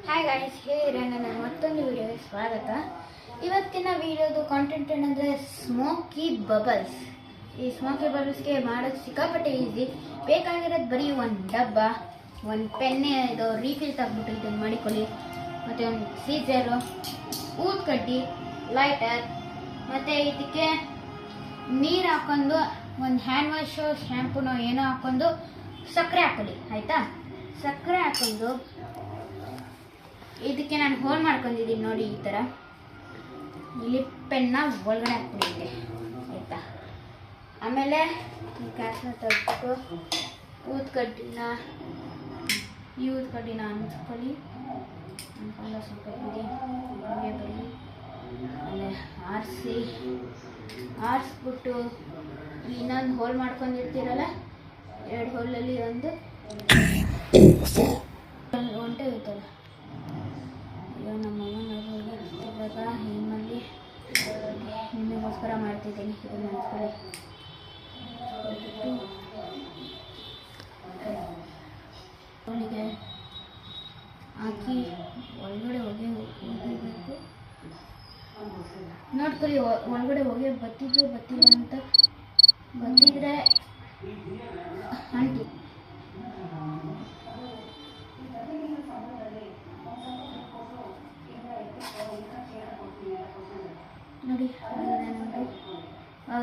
Hi guys, ಹೇಗಿರ ನನ್ನ ಮತ್ತೊಂದು ವಿಡಿಯೋಗೆ ಸ್ವಾಗತ. ಇವತ್ತಿನ ವಿಡಿಯೋದು ಕಾಂಟೆಂಟ್ ಏನಂದರೆ ಸ್ಮೋಕಿ ಬಬಲ್ಸ್. ಈ ಸ್ಮೋಕಿ ಬಬಲ್ಸ್ಗೆ ಮಾಡೋದು ಸಿಕ್ಕಾಪಟ್ಟೆ ಈಸಿ. ಬೇಕಾಗಿರೋದು ಬರೀ ಒಂದು ಡಬ್ಬ, ಒಂದು ಪೆನ್ನೆ, ಇದು ರೀಫಿಲ್ ತೆಗ್ಬಿಟ್ಟು ಇದನ್ನು ಮಾಡಿಕೊಳ್ಳಿ, ಮತ್ತು ಒಂದು ಸೀಸರು, ಊದ್ಕಡ್ಡಿ, ಲೈಟರ್, ಮತ್ತು ಇದಕ್ಕೆ ನೀರು ಹಾಕೊಂಡು ಒಂದು ಹ್ಯಾಂಡ್ ವಾಶು, ಶ್ಯಾಂಪೂನೋ ಏನೋ ಹಾಕೊಂಡು ಸಕ್ಕರೆ ಹಾಕೊಳ್ಳಿ, ಆಯಿತಾ? ಸಕ್ಕರೆ ಹಾಕೊಂಡು ಇದಕ್ಕೆ ನಾನು ಹೋಲ್ ಮಾಡ್ಕೊಂಡಿದ್ದೀನಿ ನೋಡಿ, ಈ ಥರ. ಇಲ್ಲಿ ಪೆನ್ನ ಒಳಗಡೆ ಹಾಕ್ಕೊಂಡಿದ್ದೆ, ಆಯಿತಾ? ಆಮೇಲೆ ಈ ಕ್ಯಾಸ್ನ ತೆಗೆದ್ಬಿಟ್ಟು ಊದ್ಕಡ್ಡಿನ ಅನ್ಸ್ಕೊಳ್ಳಿ, ಅನ್ಕೊಂಡು ಸ್ವಲ್ಪ ಬಿಡಿ, ಹಾಗೆ ಬರಲಿ. ಆಮೇಲೆ ಆರಿಸ್ಬಿಟ್ಟು ಇನ್ನೊಂದು ಹೋಲ್ ಮಾಡ್ಕೊಂಡಿರ್ತೀರಲ್ಲ, 2 ಹೋಲಲ್ಲಿ ಒಂದು ಒಂಟೆ ಇರ್ತಲ್ಲ, ನಮ್ಮವಾಗ ಏನಲ್ಲಿ ನಿಮಗೋಸ್ಕರ ಮಾಡ್ತಿದ್ದೀನಿ. ಇದನ್ನು ಅನ್ಸ್ಕೊಳ್ಳಿ, ಅವನಿಗೆ ಹಾಕಿ ಒಳಗಡೆ ಹೋಗಬೇಕು. ನೋಡ್ಕೊಳ್ಳಿ, ಒಳಗಡೆ ಹೋಗಿ ಬತ್ತಿಲ್ಲ ಅಂತ. ಬತ್ತಿದ್ರೆ ಅಂಟಿ ನೋಡಿ,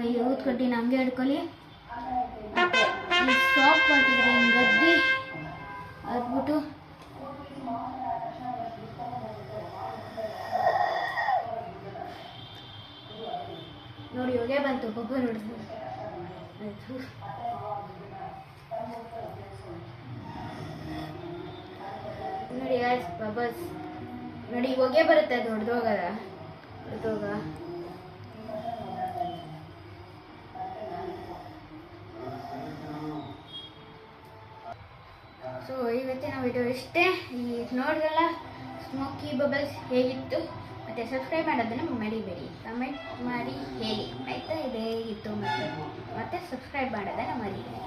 ಈ ಊದ್ಕಡ್ಡಿನ ಹಂಗೆ ಹಿಡ್ಕೊಳ್ಳಿ. ಈ ಸಾಫ್ಟ್ ಮಾಡಿದ್ರೆ ಹಿಂಗೆ ಗದ್ದಿ ಅದ್ಬಿಟ್ಟು ನೋಡಿ, ಹೋಗೇ ಬಂತು ಬೊಬ್ಬ ನೋಡಿದ್ರು. ನೋಡಿ ಗಾಯ್ಸ್, ಬಬಲ್ಸ್ ನೋಡಿ, ಹೊಗೆ ಬರುತ್ತೆ, ದೊಡ್ಡದೋಗ. ಸೊ ಇವತ್ತಿನ ವಿಡಿಯೋ ಇಷ್ಟೇ. ನೋಡಿದ್ರಲ್ಲ ಸ್ಮೋಕಿ ಬಬಲ್ಸ್ ಹೇಗಿತ್ತು. ಮತ್ತು ಸಬ್ಸ್ಕ್ರೈಬ್ ಮಾಡೋದನ್ನು ಮರಿಬೇಡಿ, ಕಮೆಂಟ್ ಮಾಡಿ ಹೇಳಿ, ಆಯಿತಾ? ಇದು ಹೇಗಿತ್ತು ಮತ್ತೆ ಸಬ್ಸ್ಕ್ರೈಬ್ ಮಾಡೋದನ್ನು ಮರಿಬೇಡಿ.